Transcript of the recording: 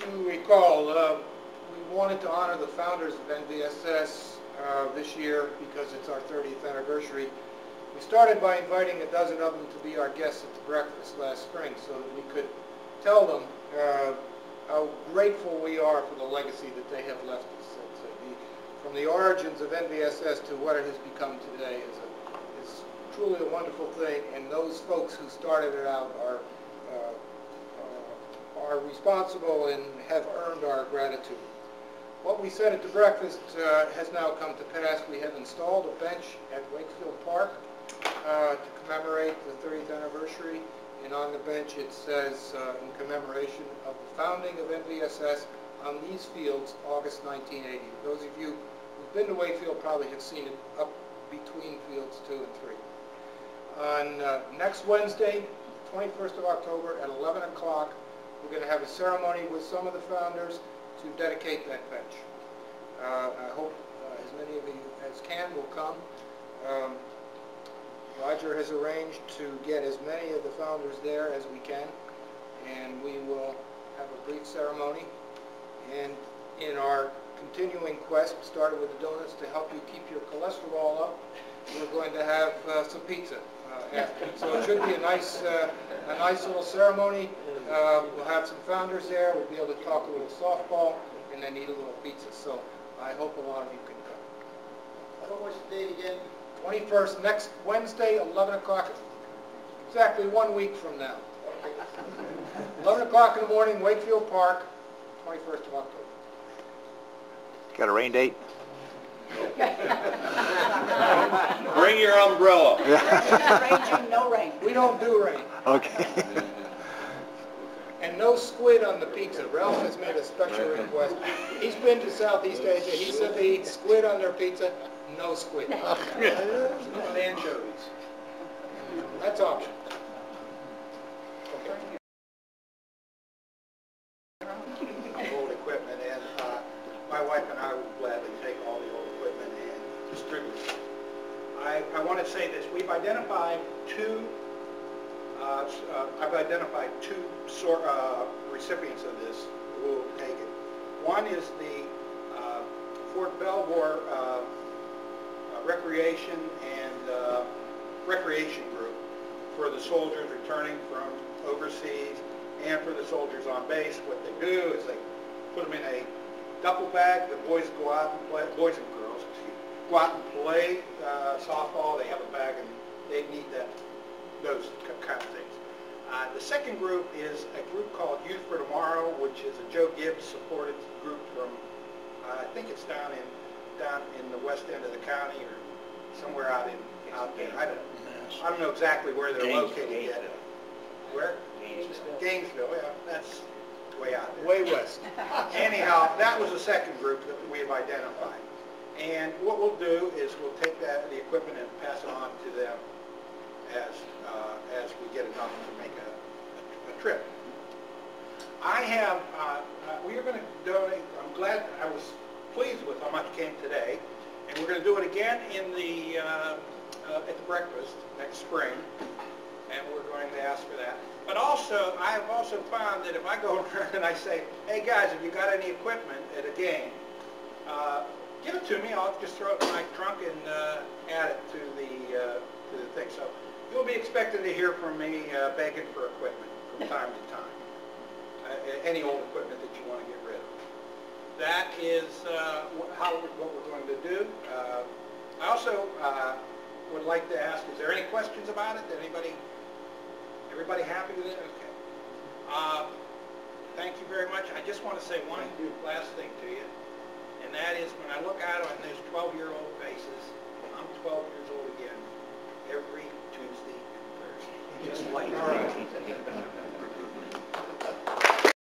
you recall, we wanted to honor the founders of NVSS this year because it's our 30th anniversary. We started by inviting a dozen of them to be our guests at the breakfast last spring so that we could tell them how grateful we are for the legacy that they have left us. From the origins of NVSS to what it has become today is truly a wonderful thing, and those folks who started it out are responsible and have earned our gratitude. What we said at the breakfast has now come to pass. We have installed a bench at Wakefield Park to commemorate the 30th anniversary, and on the bench it says, in commemoration of the founding of NVSS on these fields, August 1980. Those of you who've been to Wakefield probably have seen it up between fields 2 and 3. On next Wednesday, 21st of October at 11 o'clock, we're going to have a ceremony with some of the founders to dedicate that bench. I hope as many of you as can will come. Roger has arranged to get as many of the founders there as we can, and we will have a brief ceremony. And in our continuing quest, started with the donuts to help you keep your cholesterol up, we're going to have some pizza after. So it should be a nice little ceremony. We'll have some founders there. We'll be able to talk a little softball and then eat a little pizza. So I hope a lot of you can come. What was the date again? 21st, next Wednesday, 11 o'clock, exactly 1 week from now. 11 o'clock in the morning, Wakefield Park, 21st of October. Got a rain date? Bring your umbrella. Arranging no rain. We don't do rain. Okay. And no squid on the pizza. Ralph has made a special request. He's been to Southeast Asia. He said they eat squid on their pizza. No squid. Not anchovies. That's optional. Old equipment, and my wife and I will gladly take all the old equipment and distribute it. I want to say this: we've identified two. I've identified two recipients of this who will take it. One is the Fort Belvoir Recreation and Recreation Group for the soldiers returning from overseas and for the soldiers on base. What they do is they put them in a duffel bag. The boys go out and play, boys and girls, go out and play softball. They have a bag and they need those kind of things. The second group is a group called Youth for Tomorrow, which is a Joe Gibbs supported group from, I think it's down in the west end of the county or somewhere out there. I don't know exactly where they're located yet. Where? Gainesville, yeah, that's way out there. Way west. Anyhow, that was the second group that we've identified. And what we'll do is we'll take the equipment and pass it on to them as we get enough to make a trip. We are going to donate. I'm glad, I was pleased with how much came today, and we're going to do it again in the at the breakfast next spring, and we're going to ask for that. But also, I have also found that if I go around and I say, hey guys, have you got any equipment at a game, give it to me. I'll just throw it in my trunk and add it to the thing. So you'll be expected to hear from me begging for equipment from time to time. Any old equipment that you want to get rid of. That is what we're going to do. I also would like to ask, is there any questions about it? Everybody happy with it? Okay. Thank you very much. I just want to say one last thing to you, and that is when I look out on those 12-year-old faces, I'm 12 years old again every Tuesday and Thursday. Just like